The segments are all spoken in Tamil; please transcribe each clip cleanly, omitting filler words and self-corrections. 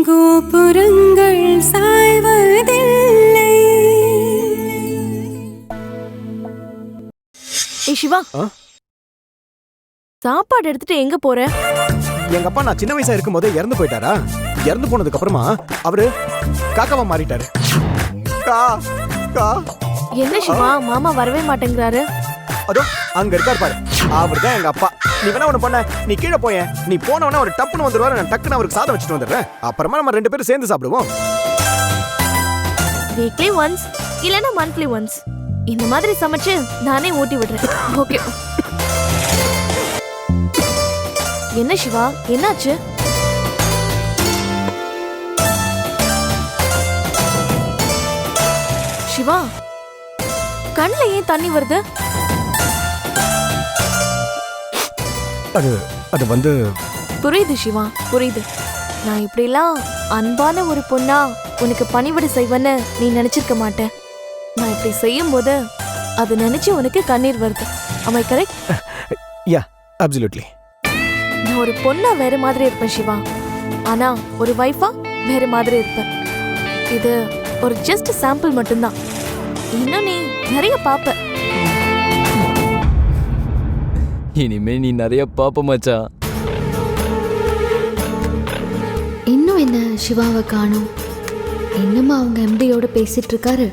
கோபுரங்கள் சாய்வதில்லை. சிவா, சாப்பாடு எடுத்துட்டு எங்க போற? எங்க அப்பா நான் சின்ன வயசா இருக்கும் போதே இறந்து போயிட்டாரா? இறந்து போனதுக்கு அப்புறமா அவரு காக்காவா மாறிட்டாரு. என்ன சிவா, மாமா வரவே மாட்டேங்கிறாரு? அதோ அங்க இருக்காரு பாரு, அவர்தான் எங்க அப்பா. நீ வேணா ஒண்ணு பண்ண, நீ கீழே போய, நீ போனவனா ஒரு டப்புன்னு வந்துருவாரு. நான் டக்குன்னு அவருக்கு சாதம் வச்சுட்டு வந்துடுறேன். அப்புறமா நம்ம 2 பேரும் சேர்ந்து சாப்பிடுவோம். வீக்லி ஒன்ஸ் இல்லனா மந்த்லி ஒன்ஸ் இந்த மாதிரி சமைச்சு நானே ஊட்டி விடுறேன். ஓகே. என்ன சிவா, என்னாச்சு? சிவா, கண்ணுல ஏன் தண்ணி வருது? அது வந்து புரியுது சிவா, புரியுது. நான் இப்படிலாம் அன்பான ஒரு பொண்ணா உனக்கு பணிவிட செய்வேன்னு நீ நினைச்சிருக்க மாட்டேன். நான் இப்படி செய்யும் போது அது நினைச்சு உனக்கு கண்ணீர் வருது. Am I correct? Yeah, absolutely. நான் ஒரு பொண்ணா வேற மாதிரி இருப்பேன் சிவா, ஆனா ஒரு வைஃபா வேற மாதிரி இருப்பேன். இது ஒரு ஜஸ்ட் சாம்பிள் மட்டும்தான். இன்னும் நீ நிறைய பாப்ப. இனிமே நீ நிறைய பாப்ப மச்சான். இன்னும் என்ன சிவாவை காணோம்? இன்னுமா அவங்க எம்டியோட பேசிட்டு இருக்காரு?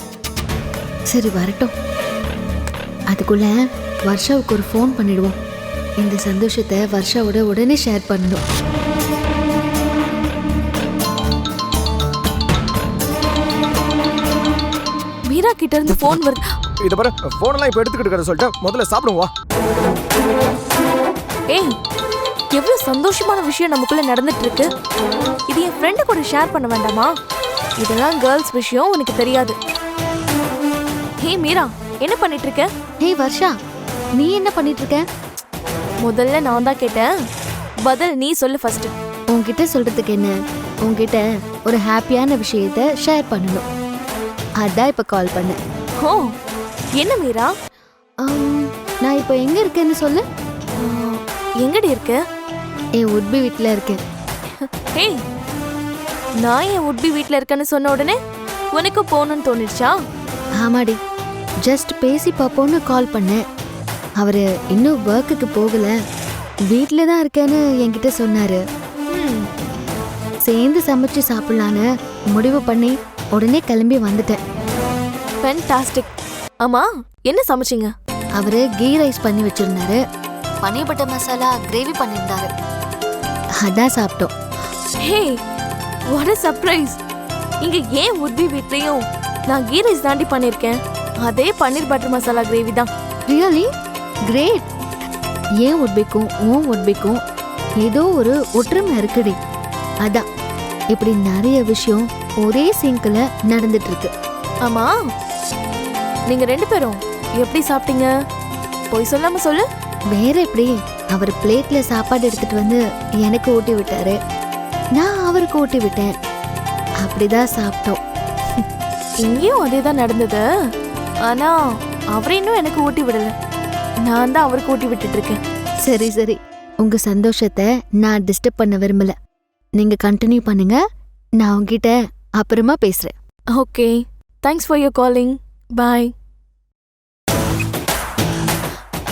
சரி வரட்டும், அதுக்குள்ள வர்ஷாவுக்கு ஒரு ஃபோன் பண்ணிடுவோம். இந்த சந்தோஷத்தை வர்ஷாவோட உடனே ஷேர் பண்ணணும். மீரா கிட்ட இருந்து ஃபோன் வருது. இத பாரு, போன் எல்லாம் இப்ப எடுத்துக்கிட்டு இருக்க சொல்லிட்டு முதல்ல சாப்பிடுவோம் வா. ஏய், எவ்வளவு சந்தோஷமான விஷயம் நமக்குள்ள நடந்துட்டு இருக்கு. இது என் ஃப்ரெண்டு கூட ஷேர் பண்ண வேண்டாமா? இதெல்லாம் கேர்ள்ஸ் விஷயம், உனக்கு தெரியாது. ஹே மீரா, என்ன பண்ணிட்டு இருக்க? ஹே வர்ஷா, நீ என்ன பண்ணிட்டு இருக்க? முதல்ல நான் தான் கேட்டேன், பதில் நீ சொல்லு ஃபர்ஸ்ட். உன்கிட்ட சொல்றதுக்கு என்ன? உன்கிட்ட ஒரு ஹாப்பியான விஷயத்த ஷேர் பண்ணணும். அதான் இப்ப கால் பண்ணேன். ஓ, என்ன மீரா? நான் இப்போ எங்க இருக்கேன்னு சொல்லு. எங்கடி இருக்க? என் உட்பி வீட்டுல இருக்கேன். ஏய், நான் என் உட்பி வீட்டுல இருக்கேன்னு சொன்ன உடனே உனக்கு போகணும்னு தோணிடுச்சா? ஆமாடி, ஜஸ்ட் பேசி பார்ப்போன்னு கால் பண்ணேன். அவரு இன்னும் ஒர்க்குக்கு போகல, வீட்டில தான் இருக்கேன்னு என்கிட்ட சொன்னாரு. சேர்ந்து சமைச்சு சாப்பிடலான்னு முடிவு பண்ணி உடனே கிளம்பி வந்துட்டேன். ஃபேன்டாஸ்டிக். ஆமா, என்ன சமைச்சீங்க? அவரு கீ ரைஸ் பண்ணி வச்சிருந்தாரு, பன்னீர் பட்டர் மசாலா கிரேவி பண்ணியிருந்தாரு. அதான் சாப்பிட்டோம். ஹே, வாட் a சர்ப்ரைஸ். இங்க ஏன் உட்பி வீட்லயும் நான் கீ ரைஸ் தாண்டி பண்ணிருக்கேன். அதே பன்னீர் பட்டர் மசாலா கிரேவி தான். Really great. ஏன் உட்பிக்கும் உன் உட்பிக்கும் ஏதோ ஒரு ஒற்றுமை இருக்குடி. அதான் இப்படி நிறைய விஷயம் ஒரே சிங்க்ல நடந்துட்டு இருக்கு. ஆமா, நீங்க 2 பேரும் எப்படி சாப்பிட்டீங்க? போய் சொல்லாம சொல்லு. வேற எப்படி? அவர் பிளேட்ல சாப்பாடு எடுத்துட்டு வந்து எனக்கு ஊட்டி விட்டாரு, நான் அவருக்கு ஊட்டி விட்டேன். அப்படிதான் சாப்பிட்டோம். இங்கேயும் அதே தான் நடந்தது. ஆனா அவர் இன்னும் எனக்கு ஊட்டி விடல, நான் தான் அவருக்கு ஊட்டி விட்டுட்டு இருக்கேன். சரி சரி, உங்க சந்தோஷத்தை நான் டிஸ்டர்ப் பண்ண விரும்பல. நீங்க கண்டினியூ பண்ணுங்க, நான் உங்ககிட்ட அப்புறமா பேசுறேன். Okay, thanks for your calling. Bye.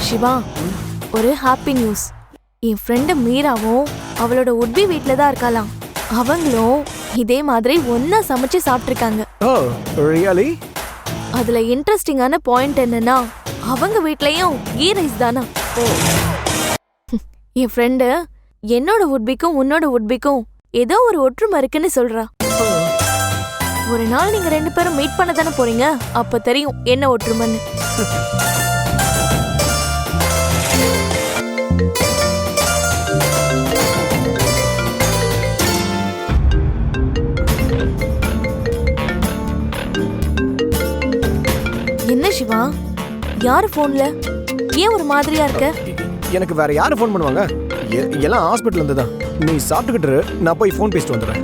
Shiva, ஒரு ஹாப்பி நியூஸ். என் ஃப்ரெண்டு மீராவும் அவளோட உட்பி வீட்டில் தான் இருக்காளாம். அவங்களும் இதே மாதிரி ஒன்னா சமைச்சு சாப்பிட்ருக்காங்க. ஓ ரியலி? அதுல இன்ட்ரெஸ்டிங்கான பாயிண்ட் என்னன்னா, அவங்க வீட்லயும் கீ ரைஸ் தானா. என் ஃப்ரெண்டு என்னோட உட்பிக்கும் உன்னோட உட்பிக்கும் ஏதோ ஒரு ஒற்றுமை இருக்குன்னு சொல்றா. ஒரு நாள் நீங்க 2 பேரும் மீட் பண்ண தானே போறீங்க, அப்ப தெரியும் என்ன ஒற்றுமைன்னு. என்ன சிவா, யாரு போன்ல? ஏன் ஒரு மாதிரியா இருக்க? எனக்கு வேற யாரு ஃபோன் பண்ணுவாங்க? எல்லாம் ஹாஸ்பிட்டல் இருந்து தான். நீ சாப்பிட்டுக்கிட்டு நான் போய் ஃபோன் பேசிட்டு வந்துடுறேன்.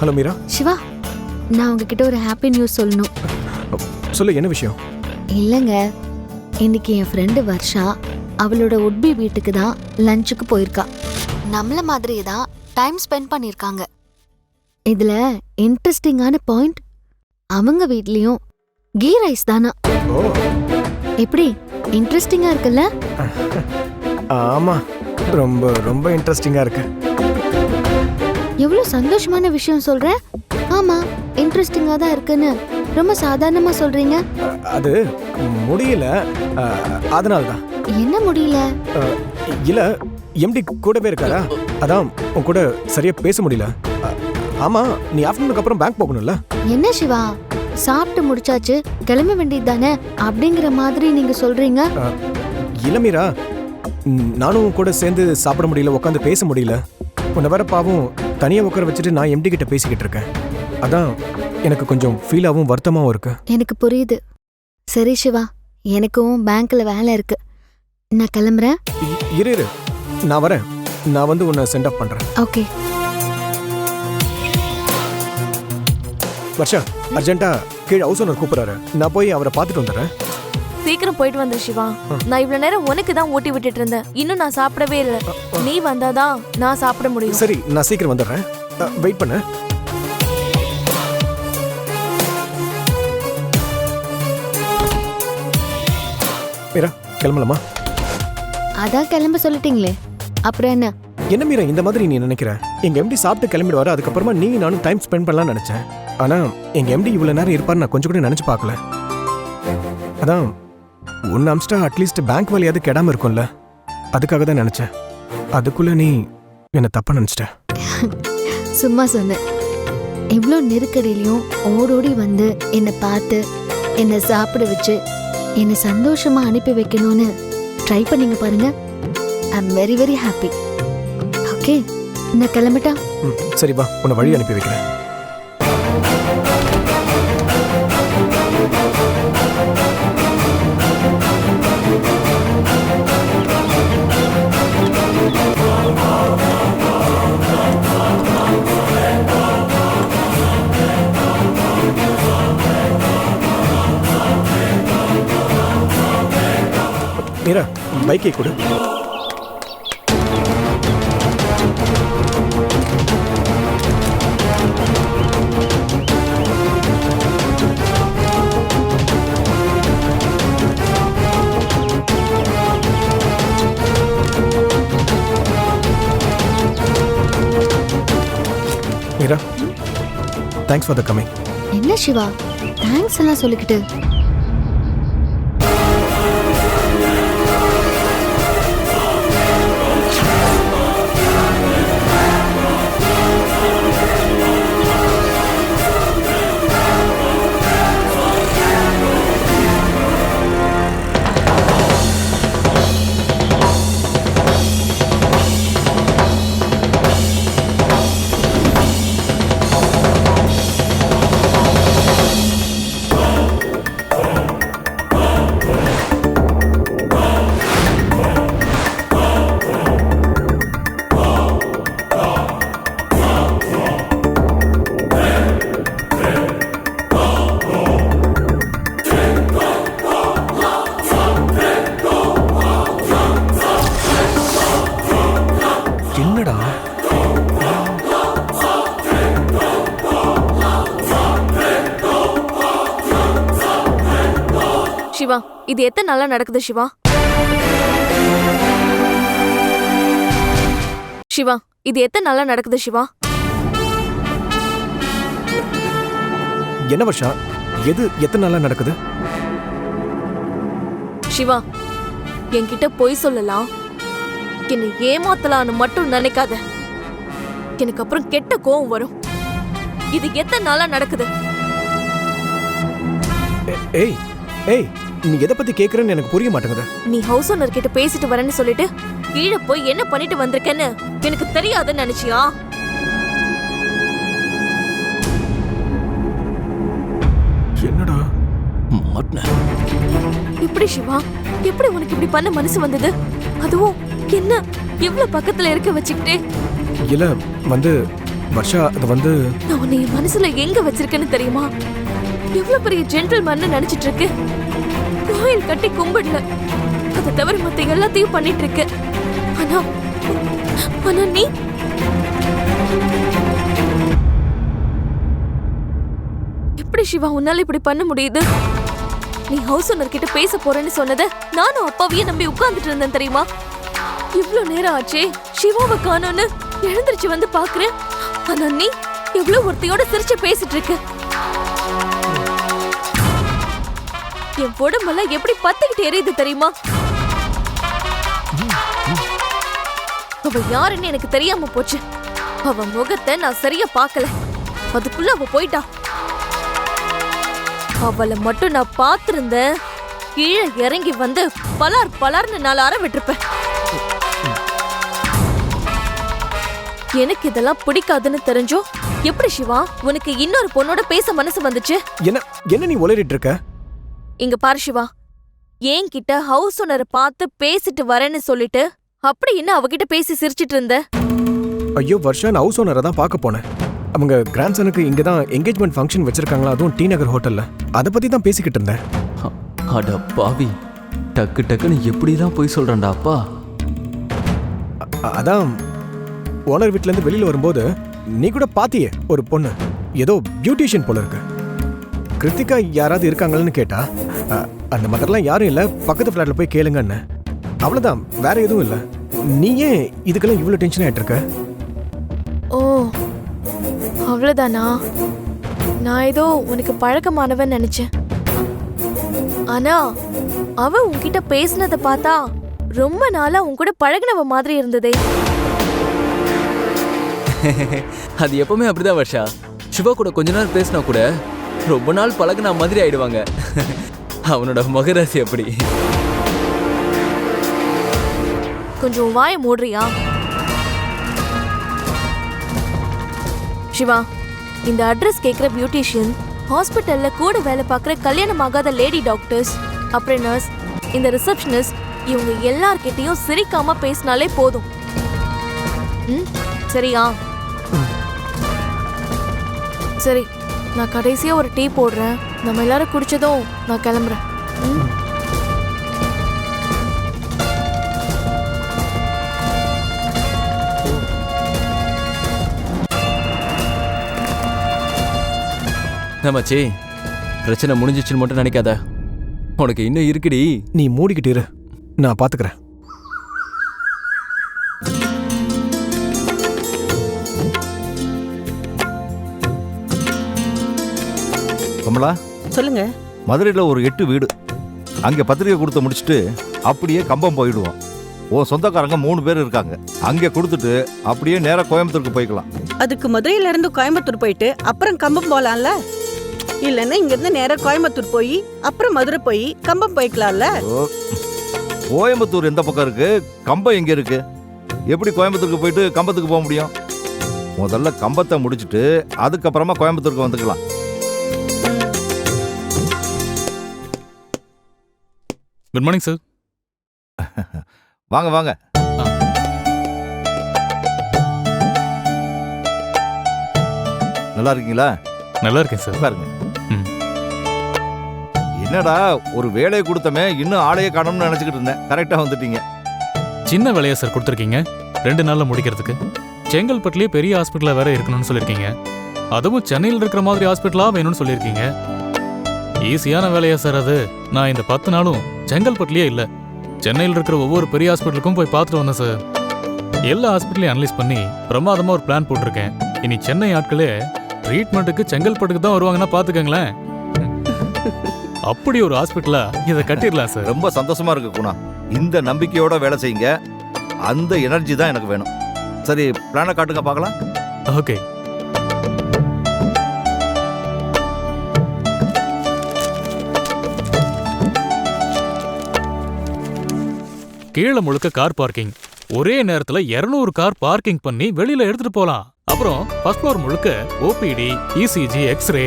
ஹலோ மீரா. சிவா, நான் உங்ககிட்ட ஒரு ஹாப்பி நியூஸ் சொல்லணும். சொல்லு, என்ன விஷயம்? இல்லைங்க, இன்னைக்கு என் ஃப்ரெண்டு வர்ஷா அவளோட உட்பி வீட்டுக்கு தான் லஞ்சுக்கு போயிருக்கா. நம்மள மாதிரியே தான் டைம் ஸ்பெண்ட் பண்ணிருக்காங்க. இதுல இன்ட்ரெஸ்டிங்கான பாயிண்ட், அவங்க வீட்லயும் கீ ரைஸ் தானா. ஓ எப்படி இன்ட்ரெஸ்டிங்கா இருக்குல்ல? ஆமா, ரொம்ப ரொம்ப இன்ட்ரெஸ்டிங்கா இருக்கு. எவ்வளவு சந்தோஷமான விஷயம் சொல்ற. ஆமா, இன்ட்ரெஸ்டிங்கா தான் இருக்குன்னு ரொம்ப சாதாரணமா சொல்றீங்க. அது முடியல, அதனால தான். என்ன முடியல? இல்ல, எம்டி கூடவே இருக்காரா, அதான் உன் கூட சரியா பேச முடியல. ஆமா, நீ ஆஃப்டர்நூனுக்கு அப்புறம் பேங்க் போகணும்ல? என்ன சிவா, சாப்பிட்டு முடிச்சாச்சு கிளம்ப வேண்டியது தானே அப்படிங்கிற மாதிரி நீங்க சொல்றீங்க. இல்ல மீரா, நானும் உன் கூட சேர்ந்து சாப்பிட முடியல, உட்காந்து பேச முடியல. உன்னை வேற பாவம் தனியா உட்கார வச்சுட்டு நான் எம்டி கிட்ட பேசிக்கிட்டு இருக்கேன். அதான் எனக்கு கொஞ்சம் ஃபீலாவும் வருத்தமாவும் இருக்கு. எனக்கு புரியுது. சரி சிவா, எனக்கும் பேங்க்ல வேலை இருக்கு, நான் கிளம்புறேன். இரு, நான் வரேன். நான் வந்து உன்னை சென்ட் ஆஃப் பண்றேன். ஓகே. வர்ஷா, அர்ஜென்ட்டா கீழே ஹவுஸ் ஓனர் கூப்பிடுறாரு, நான் போய் அவரை பார்த்துட்டு வந்துடுறேன். சீக்கிரம் போயிட்டு வந்துரு சிவா. நான் இவ்வளவு நேரம் உனக்கு தான் ஊட்டி விட்டுட்டு இருந்தேன், இன்னும் நான் சாப்பிடவே இல்லை. நீ வந்தாதான் நான் சாப்பிட முடியும். சரி, நான் சீக்கிரம் வந்துடுறேன், வெயிட் பண்ணு. மீரா, கிளம்பலாமா? அதான் கிளம்ப சொல்லிட்டீங்களே, அப்புறம் என்ன? என்ன மீரா இந்த மாதிரி நீ நினைக்கிற? எங்க எம்டி சாப்பிட்டு கிளம்பிடுவாரு, அதுக்கப்புறமா நீ நானும் டைம் ஸ்பெண்ட் பண்ணலாம்னு நினைச்சேன். ஆனா எங்க எம்டி இவ்வளவு நேரம் இருப்பாரு நான் கொஞ்சம் கூட நினைச்சு பார்க்கல. அதான் உன்னை அமிச்சிட்டா அட்லீஸ்ட் பேங்க் வழியாவது கெடாம இருக்கும்ல, அதுக்காக தான் நினைச்சேன். அதுக்குள்ள நீ என்ன தப்பா நினைச்சிட்ட. சும்மா சொன்னேன். இவ்வளோ நெருக்கடியிலையும் ஓடோடி வந்து என்னை பார்த்து என்னை சாப்பிட வச்சு என்னை சந்தோஷமா அனுப்பி வைக்கணும்னு ட்ரை பண்ணீங்க பாருங்க. I am very very happy. Okay, நான் கிளம்பிட்டா? சரி வா, உன்னை வழி அனுப்பி வைக்கிறேன். மீரா, பைக்கை கொடு. Meera, thanks for the coming. என்ன சிவா, தேங்க்ஸ் எல்லாம் சொல்லிக்கிட்டு? என்னடா சிவா, இது எத்தனை நாளா நடக்குது சிவா? சிவா, இது எத்தனை நாளா நடக்குது சிவா? என்ன வருஷா, எது எத்தனை நாளா நடக்குது? சிவா, என்கிட்ட பொய் சொல்லலாம், என்னை ஏமாத்தலான்னு மட்டும் நினைக்காத. எனக்கு அப்புறம் கெட்ட கோவம் வரும். இது எத்தனை நாளா நடக்குது? ஏய் ஏய், நீ எதை பத்தி கேக்குறன்னு எனக்கு புரிய மாட்டேங்குது. நீ ஹவுஸ் ஓனர் கிட்ட பேசிட்டு வரேன்னு சொல்லிட்டு கீழே போய் என்ன பண்ணிட்டு வந்திருக்கேன்னு எனக்கு தெரியாதுன்னு நினைச்சியா? என்னடா மாட்டின? இப்படி சிவா, எப்படி உனக்கு இப்படி பண்ண மனசு வந்தது? அதுவும் என்ன எவ்வளவு பக்கத்துல இருக்க வச்சுக்கிட்டே? இல்ல வந்து வர்ஷா, அது வந்து நான் உன்னை என் மனசுல எங்க வச்சிருக்கேன்னு தெரியுமா? எவ்வளவு பெரிய ஜென்டில்மேன் நினைச்சிட்டு இருக்கு. கோயில் கட்டி கும்பிடல, அதை தவிர மத்த எல்லாத்தையும் பண்ணிட்டு இருக்க. ஆனா ஆனா நீ எப்படி சிவா உன்னால இப்படி பண்ண முடியுது? நீ ஹவுஸ் ஓனர் கிட்ட பேச போறேன்னு சொன்னத நானும் அப்பாவையே நம்பி உட்கார்ந்துட்டு இருந்தேன் தெரியுமா? இவ்ளோ நேரம் ஆச்சே, சிவாவை காணோன்னு எழுந்திருச்சு வந்து பாக்குறேன். ஆனா நீ எவ்வளவு ஒருத்தையோட சிரிச்சு பேசிட்டு இருக்க. என் உடம்பெல்லாம் எப்படி பத்திக்கிட்டு எரியுது தெரியுமா? அவ யாருன்னு எனக்கு தெரியாம போச்சு. அவ முகத்தை நான் சரியா பார்க்கல. அதுக்குள்ள அவ போயிட்டா. அவளை மட்டும் நான் பார்த்திருந்தேன், கீழே இறங்கி வந்து பலார் பலார்னு 4 அறை விட்டுருப்பேன். எனக்கு இதெல்லாம் பிடிக்காதுன்னு தெரிஞ்சோ எப்படி சிவா உனக்கு இன்னொரு பொண்ணோட பேச மனசு வந்துச்சு? என்ன நீ உளறிட்டு இருக்க? இங்க பாரு சிவா, என்கிட்ட ஹவுஸ் ஓனரை பார்த்து பேசிட்டு வரேன்னு சொல்லிட்டு அப்படி என்ன அவகிட்ட பேசி சிரிச்சிட்டு இருந்த? ஐயோ வர்ஷா, நான் ஹவுஸ் ஓனரை தான் பார்க்க போனேன். அவங்க கிராண்ட்சனுக்கு இங்கே தான் என்கேஜ்மெண்ட் ஃபங்க்ஷன் வச்சிருக்காங்களா, அதுவும் டி நகர் ஹோட்டலில். அதை பற்றி தான் பேசிக்கிட்டு இருந்தேன். அட பாவி, டக்கு டக்குன்னு எப்படிலாம் போய் சொல்றான்டா அப்பா. அதான் ஓனர் வீட்டிலேருந்து வெளியில் வரும்போது நீ கூட பாத்தியே ஒரு பொண்ணு, ஏதோ பியூட்டிஷியன் போல இருக்கு. கிருத்திகா யாராவது இருக்காங்கன்னு கேட்டா அந்த மாதிரிலாம் யாரும் இல்லை, பக்கத்து ஃப்ளாட்டில் போய் கேளுங்கன்னு. அவ்வளோதான், வேற எதுவும் இல்லை. நீ ஏன் இதுக்கெல்லாம் இவ்வளோ டென்ஷன் ஆகிட்டு இருக்க? ஓ அவ்வளவுதானா? நான் ஏதோ உனக்கு பழக்கமானவன் நினைச்சேன். ஆனா அவ உன்கிட்ட பேசினதை பார்த்தா ரொம்ப நாளா உன் கூட பழகினவ மாதிரி இருந்ததே. அது எப்பவுமே அப்படிதான் வர்ஷா. சிவா கூட கொஞ்ச நேரம் பேசினா கூட ரொம்ப நாள் பழகுன மாதிரி ஆயிடுவாங்க. அவனோட மகராசி அப்படி. கொஞ்சம் வாய மூடுறியா? சிவா, இந்த அட்ரஸ் கேட்குற பியூட்டிஷியன், ஹாஸ்பிட்டல்ல கூட வேலை பார்க்குற கல்யாணம் ஆகாத லேடி டாக்டர்ஸ், அப்புறம் நர்ஸ், இந்த ரிசப்ஷனிஸ்ட், இவங்க எல்லார்கிட்டையும் சிரிக்காம பேசினாலே போதும். சரியா? சரி, நான் கடைசியா ஒரு டீ போடுறேன். நம்ம எல்லாரும் குடிச்சதும் நான் கிளம்புறேன். மச்சி, பிரச்சனை முடிஞ்சிச்சுன்னு மட்டும் நினைக்காத. உனக்கு இன்னும் இருக்குடி. நீ மூடிக்கிட்டு இரு, நான் பாத்துக்கிறேன். கமலா, சொல்லுங்க. மதுரையில் ஒரு 8 வீடு, அங்கே பத்திரிக்கை கொடுத்து முடிச்சுட்டு அப்படியே கம்பம் போயிடுவோம். உன் சொந்தக்காரங்க 3 பேர் இருக்காங்க. அங்கே கொடுத்துட்டு அப்படியே நேராக கோயம்புத்தூருக்கு போய்க்கலாம். அதுக்கு மதுரையில இருந்து கோயம்புத்தூர் போயிட்டு அப்புறம் கம்பம் போலாம்ல? இல்லைன்னா இங்க இருந்து நேரா கோயம்புத்தூர் போய் அப்புறம் மதுரை போய் கம்பம் போய்க்கலாம்ல? கோயம்புத்தூர் எந்த பக்கம் இருக்கு, கம்பம் எங்க இருக்கு? எப்படி கோயம்புத்தூருக்கு போயிட்டு கம்பத்துக்கு போக முடியும்? முதல்ல கம்பத்தை முடிச்சுட்டு அதுக்கப்புறமா கோயம்புத்தூருக்கு வந்துக்கலாம். Good morning sir. வாங்க வாங்க. நல்லா இருக்கீங்களா? நல்லா இருக்கேன் சார். பாருங்க. என்னடா ஒரு வேலையை கொடுத்தமே, இன்னும் ஆளையே காணோம்னு நினைச்சுக்கிட்டு இருந்தேன். கரெக்டா வந்துட்டீங்க. சின்ன வேலையா சார் கொடுத்துருக்கீங்க, 2 நாள்ல முடிக்கிறதுக்கு. செங்கல்பட்டுலயே பெரிய ஹாஸ்பிட்டலா வேற இருக்கணும்னு சொல்லியிருக்கீங்க. அதுவும் சென்னையில் இருக்கிற மாதிரி ஹாஸ்பிட்டலா வேணும்னு சொல்லியிருக்கீங்க. ஈஸியான வேலையா சார் அது? நான் இந்த 10 நாளும் செங்கல்பட்டுலயே இல்லை, சென்னையில் இருக்கிற ஒவ்வொரு பெரிய ஹாஸ்பிட்டலுக்கும் போய் பார்த்துட்டு வந்தேன் சார். எல்லா ஹாஸ்பிட்டலையும் அனலைஸ் பண்ணி பிரமாதமா ஒரு பிளான் போட்டிருக்கேன். இனி சென்னை ஆட்களே ட்ரீட்மெண்ட்டுக்கு செங்கல்பட்டுக்கு தான் வருவாங்கன்னா பார்த்துக்கங்களேன். அப்படி ஒரு ஹாஸ்பிட்டலா இதை கட்டிடலாம் சார். ரொம்ப சந்தோஷமா இருக்கு குணா. இந்த நம்பிக்கையோட வேலை செய்யுங்க. அந்த எனர்ஜி தான் எனக்கு வேணும். சரி, பிளானை காட்டுங்க பார்க்கலாம். ஓகே. கீழே முழுக்க கார் பார்க்கிங். ஒரே நேரத்துல 200 கார் பார்க்கிங் பண்ணி வெளியில எடுத்துட்டு போலாம். அப்புறம் ஃபர்ஸ்ட் ஃப்ளோர் முழுக்க ஓபிடி, இசிஜி, எக்ஸ்ரே,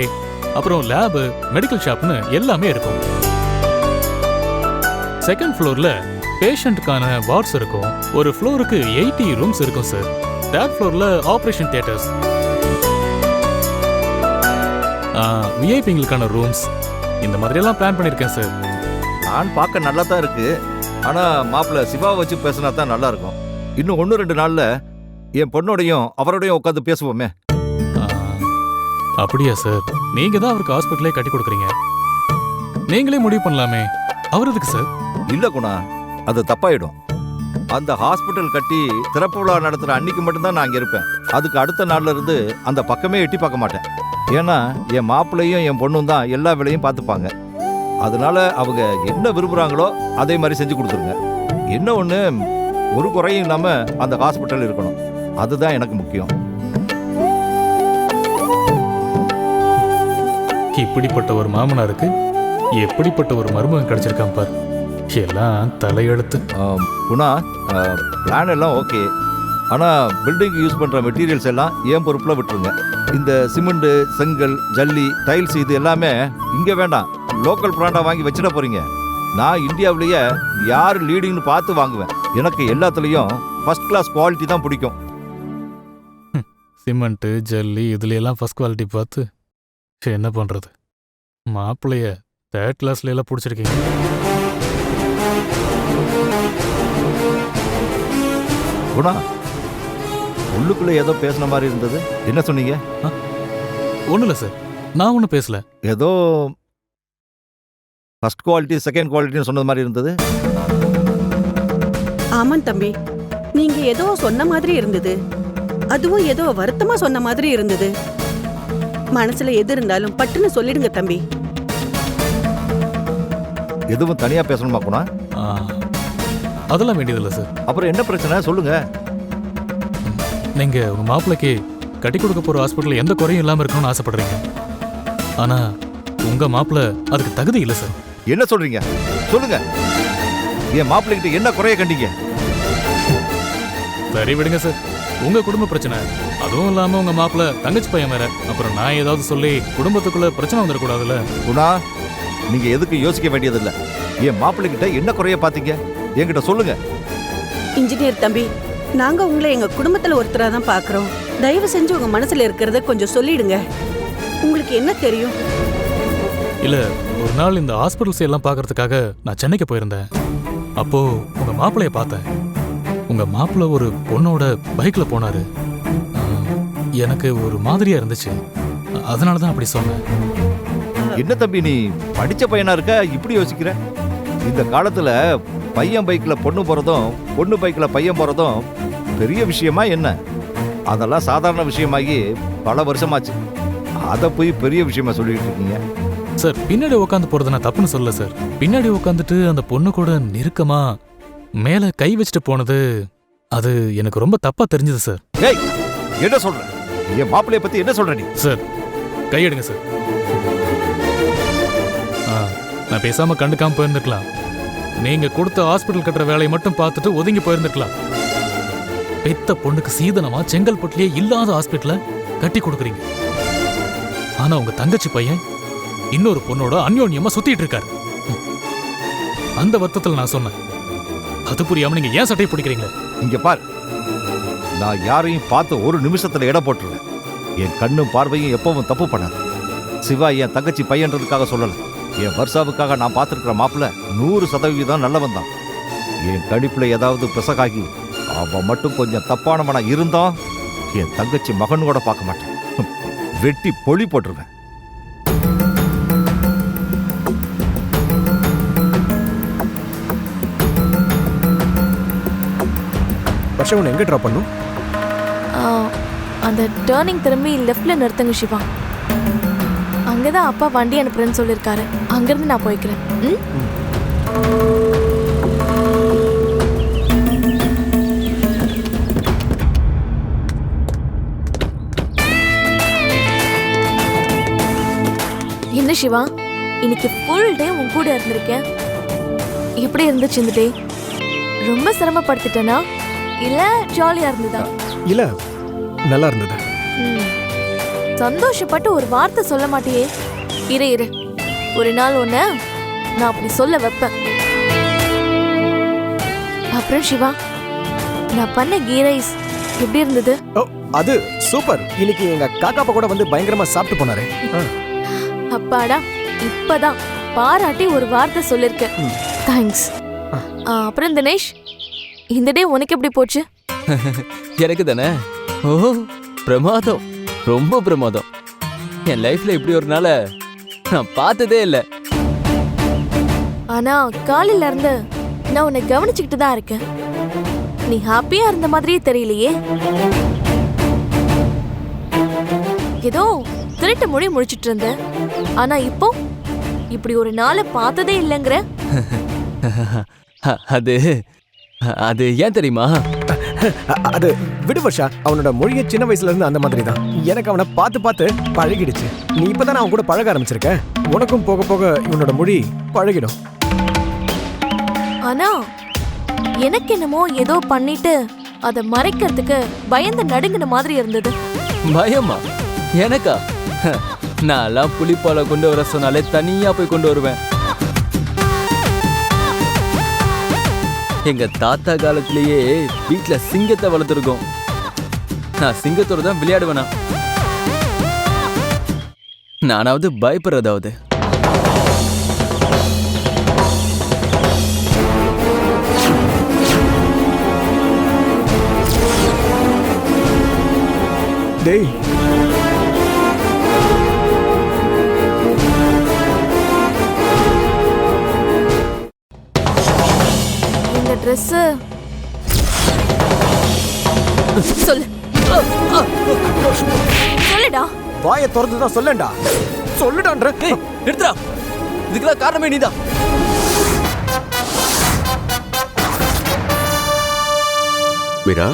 அப்புறம் லேப், மெடிக்கல் ஷாப்னு எல்லாமே இருக்கும். செகண்ட் ஃப்ளோர்ல பேஷண்ட்டுக்கான வார்ட்ஸ் இருக்கும். ஒரு ஃப்ளோருக்கு 80 ரூம்ஸ் இருக்கும் சார். தேர்ட் ஃப்ளோர்ல ஆபரேஷன் தியேட்டர்ஸ், விஐபிங்களுக்கான ரூம்ஸ், இந்த மாதிரி எல்லாம் பிளான் பண்ணிருக்கேன் சார். நான் பார்க்க நல்லா தான் இருக்கு. ஆனா மாப்பிள்ள சிவாவை வச்சு பேசினா தான் நல்லா இருக்கும். இன்னும் 1-2 நாள்ல என் பொண்ணோடையும் அவரோடையும் உட்காந்து பேசுவோமே. ஆ, அப்படியா சார்? நீங்க தான் அவருக்கு ஹாஸ்பிட்டலே கட்டி கொடுக்குறீங்க. நீங்களே முடிவு பண்ணலாமே. அவர் எதுக்கு சார்? இல்ல குணா, அது தப்பாயிடும். அந்த ஹாஸ்பிட்டல் கட்டி திறப்பு விழா நடத்துற அன்னைக்கு மட்டும்தான் நான் அங்க இருப்பேன். அதுக்கு அடுத்த நாள்ல இருந்து அந்த பக்கமே எட்டி பார்க்க மாட்டேன். ஏன்னா என் மாப்பிள்ளையும் என் பொண்ணும் தான் எல்லா வேலையும் பார்த்துப்பாங்க. அதனால அவங்க என்ன விரும்புறாங்களோ அதே மாதிரி செஞ்சு கொடுத்துருங்க. என்ன ஒண்ணு, ஒரு குறையும் இல்லாம அந்த ஹாஸ்பிட்டல் இருக்கணும். அதுதான் எனக்கு முக்கியம். இப்படிப்பட்ட ஒரு மாமனாருக்கு எப்படிப்பட்ட ஒரு மருமகன் கிடைச்சிருக்கான் பாரு. எல்லாம் தலையெழுத்து. குணா, பிளான் எல்லாம் ஓகே. ஆனா பில்டிங் யூஸ் பண்ற மெட்டீரியல்ஸ் எல்லாம் என் பொறுப்புல விட்டுருங்க. இந்த சிமெண்ட், செங்கல், ஜல்லி, டைல்ஸ் இது எல்லாமே இங்க வேண்டாம். லோக்கல் பிராண்டா வாங்கி வச்சிட போறீங்க. நான் இந்தியாவிலேயே யார் லீடிங்னு பார்த்து வாங்குவேன். எனக்கு எல்லாத்துலயும் ஃபர்ஸ்ட் கிளாஸ் குவாலிட்டி தான் பிடிக்கும். சிமெண்ட்டு, ஜல்லி இதுல எல்லாம் ஃபர்ஸ்ட் குவாலிட்டி பார்த்து என்ன பண்றது? மாப்பிள்ளைய 3rd கிளாஸ்ல எல்லாம் பிடிச்சிருக்கீங்க. குணா, உள்ளுக்குள்ள ஏதோ பேசின மாதிரி இருந்தது. என்ன சொன்னீங்க? ஒண்ணும் இல்ல சார், நான் ஒன்றும் பேசல. ஏதோ ஃபர்ஸ்ட் குவாலிட்டி செகண்ட் குவாலிட்டின்னு சொன்னது மாதிரி இருந்தது. ஆமாம் தம்பி, நீங்க ஏதோ சொன்ன மாதிரி இருந்தது. அதுவும் ஏதோ வருத்தமா சொன்ன மாதிரி இருந்தது. மனசுல எது இருந்தாலும் பட்டுன்னு சொல்லிடுங்க தம்பி. எதுவும் தனியா பேசணுமா குணா? ஆ, அதெல்லாம் வேண்டியதில்லை சார். அப்புறம் என்ன பிரச்சனை சொல்லுங்க. நீங்க உங்க மாப்பிள்ளைக்கு கட்டி கொடுக்க போற ஹாஸ்பிட்டல் எந்த குறையும் இல்லாம இருக்கணும்னு ஆசைப்படுறீங்க. ஆனா உங்க மாப்பிள்ளை அதுக்கு தகுதி இல்லை சார். என்ன சொல்றீங்க? சொல்லுங்க. என் மாப்பிள்ளைகிட்ட என்ன குறைய கண்டீங்க? சரி விடுங்க சார், உங்க குடும்ப பிரச்சனை. அதுவும் இல்லாம உங்க மாப்பிள்ளை தங்கச்சி பையன் வேற. அப்புறம் நான் ஏதாவது சொல்லி குடும்பத்துக்குள்ள பிரச்சனை வந்துடக்கூடாதுல்ல. குணா, நீங்க எதுக்கு யோசிக்க வேண்டியதில்லை. என் மாப்பிள்ளைகிட்ட என்ன குறைய பாத்தீங்க? என்கிட்ட சொல்லுங்க. இன்ஜினியர் தம்பி, நாங்க உங்களை எங்க குடும்பத்துல ஒருத்தரா தான் பாக்குறோம். தயவு செஞ்சு உங்க மனசுல இருக்கிறத கொஞ்சம் சொல்லிடுங்க. உங்களுக்கு என்ன தெரியும்? இல்ல, ஒரு நாள் இந்த ஹாஸ்பிட்டல்ஸ் எல்லாம் பார்க்கறதுக்காக நான் சென்னைக்கு போயிருந்தேன். அப்போ உங்க மாப்பிள்ளைய பார்த்தேன். உங்க மாப்பிள்ளை ஒரு பொண்ணோட பைக்ல போனாரு. எனக்கு ஒரு மாதிரியா இருந்துச்சு. அதனால தான் அப்படி சொன்னேன். என்ன தம்பி, நீ படிச்ச பையனா இருக்க இப்படி யோசிக்கிற? இந்த காலத்துல பையன் பைக்ல பொண்ணு போறதும் பொண்ணு பைக்ல பையன் போறதும் பெரிய விஷயமா என்ன? அதெல்லாம் சாதாரண விஷயமாகி பல வருஷமாச்சு. அதை போய் பெரிய விஷயமா சொல்லிட்டு இருக்கீங்க. சார், பின்னாடி உட்காந்து போறது நான் தப்புன்னு சொல்லல சார். பின்னாடி உட்காந்துட்டு அந்த பொண்ணு கூட நெருக்கமா மேல கை வச்சுட்டு போனது அது எனக்கு ரொம்ப தப்பா தெரிஞ்சது சார். ஏய், என்ன சொல்ற? என் மாப்பிள்ளைய பத்தி என்ன சொல்ற நீ? சார், கையெடுங்க சார். நான் பேசாம கண்டுக்காம போயிருந்துக்கலாம். நீங்க கொடுத்த ஹாஸ்பிட்டல் கட்டுற வேலையை மட்டும் பார்த்துட்டு ஒதுங்கி போயிருந்துக்கலாம். பெத்த பொண்ணுக்கு சீதனமா செங்கல்பட்டுலயே இல்லாத ஹாஸ்பிட்டல கட்டி கொடுக்குறீங்க. ஆனா உங்க தங்கச்சி பையன் இன்னொரு பொண்ணோட அந்யோன்யமா சுத்திட்டு இருக்காரு. அந்த வருத்தத்தில் நான் சொன்னேன். அது புரியாம நீங்க ஏன் சட்டையை பிடிக்கிறீங்க? இங்க பாரு, நான் யாரையும் பார்த்து ஒரு நிமிஷத்துல இடம் போட்டுருவேன். என் கண்ணும் பார்வையும் எப்பவும் தப்பு பண்ணாது. சிவா என் தங்கச்சி பையன்றதுக்காக சொல்லல. என் வருஷாவுக்காக நான் பார்த்துருக்கிற மாப்பிள்ள 100% நல்லவன் தான். என் கணிப்புல ஏதாவது பிசகாகி அவன் மட்டும் கொஞ்சம் தப்பானவனா இருந்தா என் தங்கச்சி மகன் கூட பார்க்க மாட்டேன். வெட்டி பொழி போட்டுருவேன். வருஷம் உன்னை எங்கே ட்ராப் பண்ணும்? அந்த டேர்னிங் திரும்பி லெஃப்ட்ல நிறுத்துங்க சிவா. அங்கதான் அப்பா வண்டி அனுப்புறேன்னு சொல்லியிருக்காரு. அங்கிருந்து நான் போய்க்கிறேன். என்ன சிவா, இன்னைக்கு ஃபுல் டே உன் கூட இருந்திருக்கேன். எப்படி இருந்துச்சு இந்த டே? ரொம்ப சிரமப்படுத்திட்டேனா இல்ல ஜாலியா இருந்ததா? இல்ல, நல்லா இருந்தது. சந்தோஷப்பட்டு ஒரு வார்த்தை சொல்ல மாட்டியே. இரு, ஒரு நாள் ஒண்ணு நான் அப்படி சொல்ல வைப்பேன். அப்புறம் சிவா, நான் பண்ண கீ ரைஸ் எப்படி இருந்தது? அது சூப்பர். இன்னைக்கு எங்க காக்காப்பா கூட வந்து பயங்கரமா சாப்பிட்டு போனாரு. அப்பாடா, இப்பதான் பாராட்டி ஒரு வார்த்தை சொல்லிருக்க. தேங்க்ஸ். அப்புறம் தினேஷ், இந்த டே உனக்கு எப்படி போச்சு? எனக்கு தானே? ஓ பிரமாதம், ரொம்ப பிரமாதம். என் லைஃப்ல இப்படி ஒரு நாளை நான் பார்த்ததே இல்லை. ஆனா காலையில இருந்து நான் உன்னை கவனிச்சுக்கிட்டு தான் இருக்கேன். நீ ஹாப்பியா இருந்த மாதிரியே தெரியலையே. ஏதோ திருட்டு மொழி முடிச்சிட்டு இருந்த, ஆனா இப்போ இப்படி ஒரு நாளை பார்த்ததே இல்லைங்கிற. அது அது ஏன் தெரியுமா? அது விடு வர்ஷா, அவனோட மொழியை சின்ன வயசுல இருந்து அந்த மாதிரி தான். எனக்கு அவனை பார்த்து பார்த்து பழகிடுச்சு. நீ இப்பதான் அவன் கூட பழக ஆரம்பிச்சிருக்க. உனக்கும் போக போக இவனோட மொழி பழகிடும். ஆனா எனக்கு என்னமோ ஏதோ பண்ணிட்டு அதை மறைக்கிறதுக்கு பயந்து நடுங்கின மாதிரி இருந்தது. பயமா? எனக்கா? நான்லாம் புலிப்பாலை கொண்டு வர சொன்னாலே தனியா போய் கொண்டு வருவேன். எங்க தாத்தா காலத்திலேயே வீட்டுல சிங்கத்தை வளர்த்துருக்கோம். நான் சிங்கத்தோட தான் விளையாடுவேனா? நானாவது பயப்படுறதாவது? டேய், இந்த Dress சொல்லு, சொல்லுடா. வாயை திறந்து தான் சொல்லண்டா. சொல்லுடான்ற. ஏய், நிறுத்துடா. இதுக்கெல்லாம் காரணமே நீதான். மீரா